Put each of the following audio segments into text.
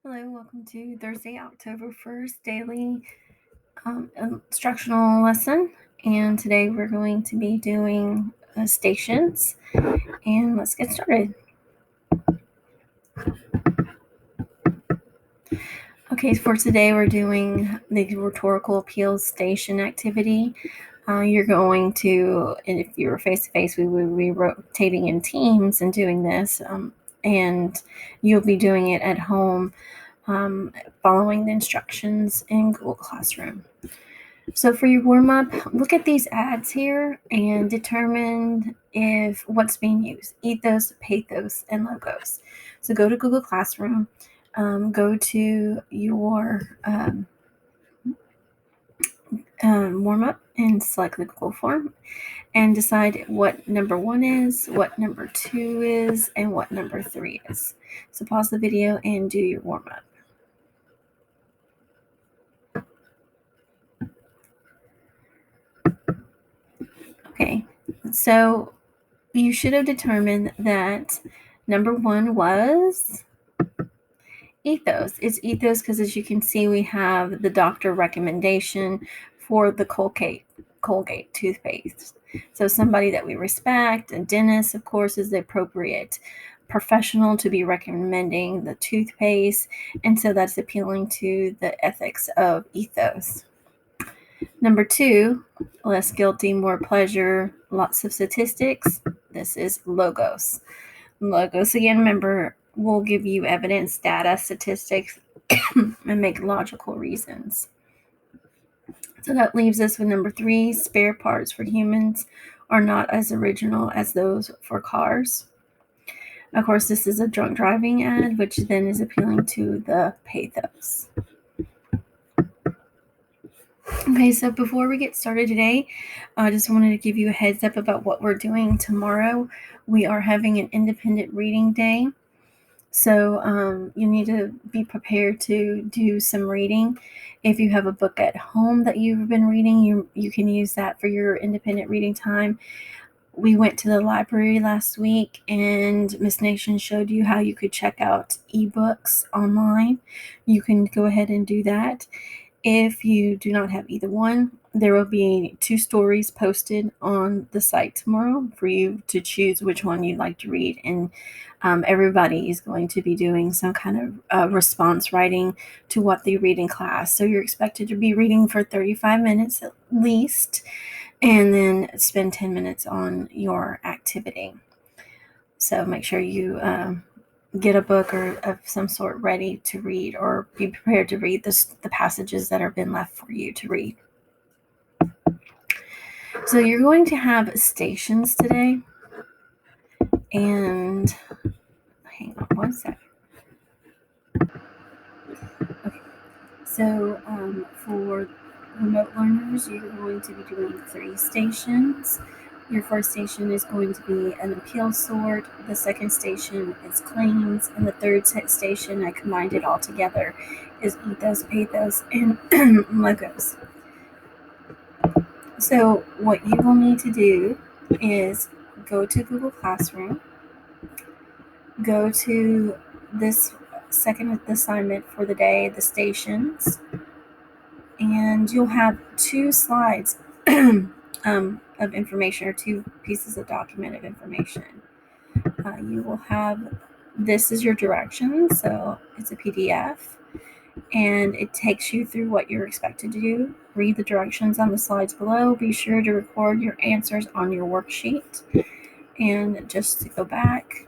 Hello, welcome to Thursday, October 1st daily instructional lesson. And today we're going to be doing stations. And let's get started. Okay, for today we're doing the rhetorical appeals station activity. You're going to, and if you were face-to-face, we would be rotating in teams and doing this. And you'll be doing it at home, following the instructions in Google Classroom. So for your warm-up, look at these ads here and determine if what's being used: ethos, pathos, and logos. So go to Google Classroom, go to your warm-up and select the Google form and decide what number 1 is, what number 2 is, and what number 3 is. So pause the video and do your warm-up. Okay, so you should have determined that number 1 was ethos. It's ethos because, as you can see, we have the doctor recommendation for the Colgate toothpaste. So somebody that we respect, a dentist, of course, is the appropriate professional to be recommending the toothpaste, and so that's appealing to the ethics of ethos. Number 2, less guilty, more pleasure, lots of statistics. This is logos. Logos, again, remember, will give you evidence, data, statistics, and make logical reasons. So that leaves us with number 3, spare parts for humans are not as original as those for cars. Of course, this is a drunk driving ad, which then is appealing to the pathos. Okay, so before we get started today, I just wanted to give you a heads up about what we're doing tomorrow. We are having an independent reading day. So you need to be prepared to do some reading. If you have a book at home that you've been reading, you can use that for your independent reading time. We went to the library last week and Miss Nation showed you how you could check out ebooks online. You can go ahead and do that. If you do not have either one, there will be 2 stories posted on the site tomorrow for you to choose which one you'd like to read. And everybody is going to be doing some kind of response writing to what they read in class. So you're expected to be reading for 35 minutes at least, and then spend 10 minutes on your activity. So make sure you get a book or of some sort ready to read, or be prepared to read the passages that have been left for you to read. So you're going to have stations today, and hang on one second. Okay, so for remote learners, you're going to be doing 3 stations. Your first station is going to be an appeal sort, the second station is claims, and the third station, I combined it all together, is ethos, pathos, and logos. So what you will need to do is go to Google Classroom, go to this second assignment for the day, the stations, and you'll have 2 slides of information, or 2 pieces of document of information. You will have, this is your directions, so it's a PDF, and it takes you through what you're expected to do. Read the directions on the slides below. Be sure to record your answers on your worksheet. And just to go back,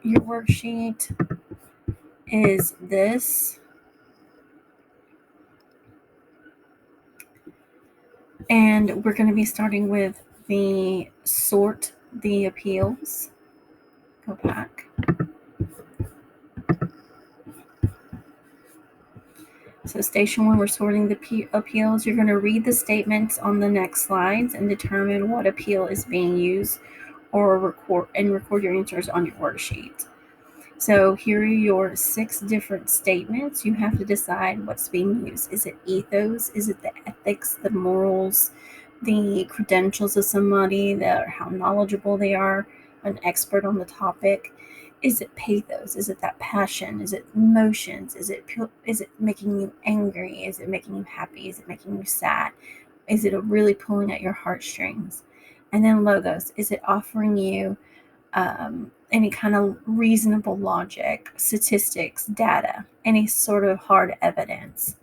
your worksheet is this. And we're going to be starting with the sort the appeals. Go back. So station 1, we're sorting the appeals. You're going to read the statements on the next slides and determine what appeal is being used, or record your answers on your worksheet. So here are your 6 different statements. You have to decide what's being used. Is it ethos? Is it the ethics, the morals, the credentials of somebody, how knowledgeable they are, an expert on the topic? Is it pathos? Is it that passion? Is it emotions? Is it making you angry? Is it making you happy? Is it making you sad? Is it really pulling at your heartstrings? And then logos. Is it offering you any kind of reasonable logic, statistics, data, any sort of hard evidence?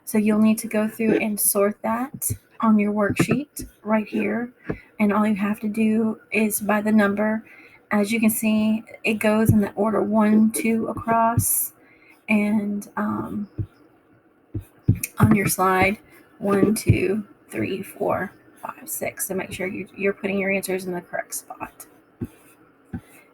So you'll need to go through and sort that on your worksheet right here. And all you have to do is by the number. As you can see, it goes in the order 1, 2 across. And on your slide, 1, 2, 3, 4, 5, 6. So make sure you're putting your answers in the correct spot.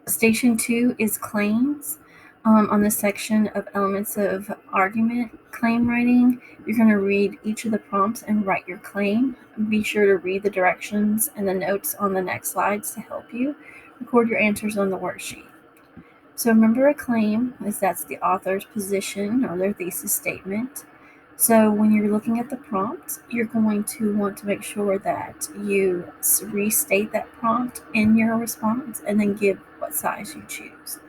Station 2 is claims. On the section of elements of argument claim writing, you're going to read each of the prompts and write your claim. Be sure to read the directions and the notes on the next slides to help you. Record your answers on the worksheet. So remember, a claim that's the author's position or their thesis statement. So when you're looking at the prompt, you're going to want to make sure that you restate that prompt in your response and then give what size you choose.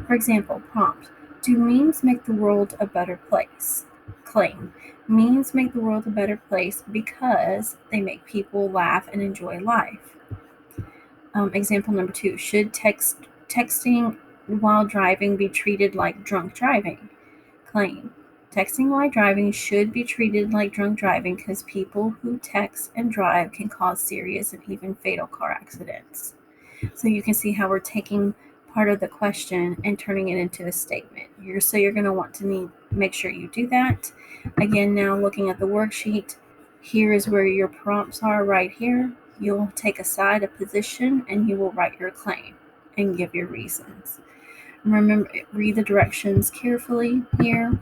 For example, prompt: do memes make the world a better place? Claim: memes make the world a better place because they make people laugh and enjoy life. Example number 2: should texting while driving be treated like drunk driving? Claim: texting while driving should be treated like drunk driving because people who text and drive can cause serious and even fatal car accidents. So you can see how we're taking part of the question and turning it into a statement. You're going to want to make sure you do that. Again, now looking at the worksheet, here is where your prompts are right here. You'll take a side, a position, and you will write your claim and give your reasons. Remember, read the directions carefully here.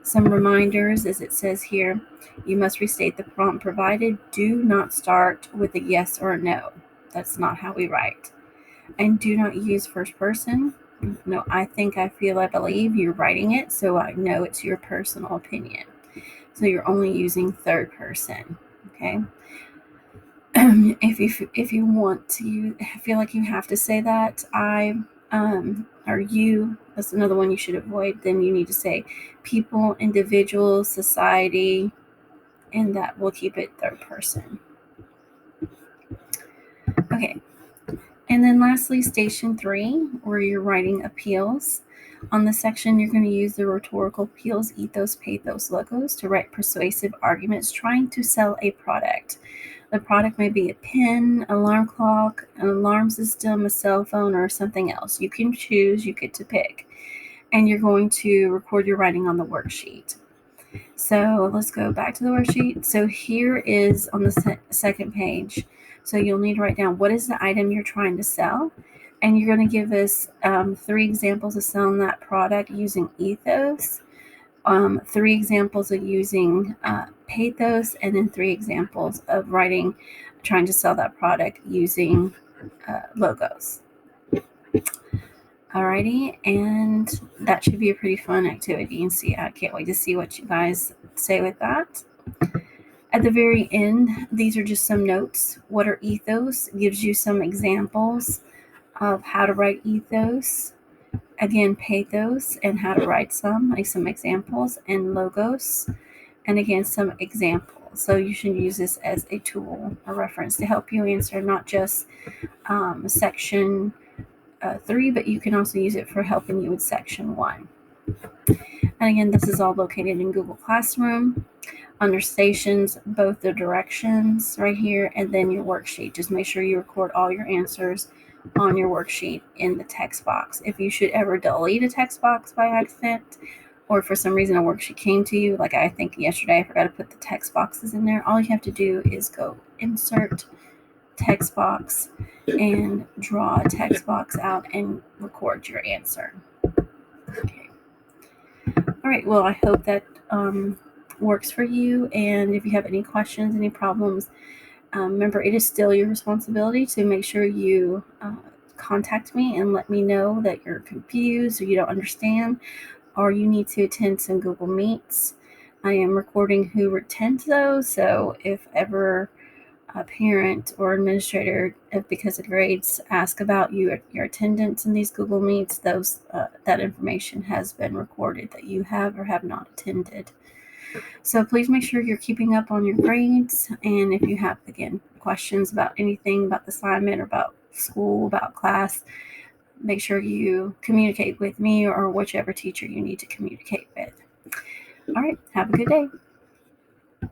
Some reminders, as it says here: you must restate the prompt provided. Do not start with a yes or a no. That's not how we write. And do not use first person. No, I think, I feel, I believe. You're writing it, so I know it's your personal opinion. So you're only using third person. Okay. If you want to feel like you have to say that I or you, that's another one you should avoid. Then you need to say people, individuals, society, and that will keep it third person. Okay. And then lastly, station 3, where you're writing appeals. On this section, you're going to use the rhetorical appeals, ethos, pathos, logos to write persuasive arguments trying to sell a product. The product may be a pen, alarm clock, an alarm system, a cell phone, or something else. You can choose, you get to pick. And you're going to record your writing on the worksheet. So let's go back to the worksheet. So here is on the second page. So you'll need to write down what is the item you're trying to sell. And you're going to give us 3 examples of selling that product using ethos, 3 examples of using pathos, and then 3 examples of trying to sell that product using logos. Alrighty, and that should be a pretty fun activity. And I can't wait to see what you guys say with that. At the very end, these are just some notes. What are ethos? Gives you some examples of how to write ethos. Again, pathos and how to write some examples, and logos, and again, some examples. So you should use this as a tool, a reference to help you answer not just section 3, but you can also use it for helping you with section 1. And again, this is all located in Google Classroom. Under stations, both the directions right here and then your worksheet. Just make sure you record all your answers on your worksheet in the text box. If you should ever delete a text box by accident, or for some reason a worksheet came to you, like I think yesterday I forgot to put the text boxes in there, all you have to do is go insert text box and draw a text box out and record your answer. Okay. All right, well, I hope that works for you. And if you have any questions, any problems, remember, it is still your responsibility to make sure you contact me and let me know that you're confused or you don't understand, or you need to attend some Google Meets. I am recording who attends those, so if ever a parent or administrator, because of grades, ask about your attendance in these Google Meets, that information has been recorded that you have or have not attended. So please make sure you're keeping up on your grades. And if you have, again, questions about anything about the assignment or about school, about class, make sure you communicate with me or whichever teacher you need to communicate with. All right, have a good day.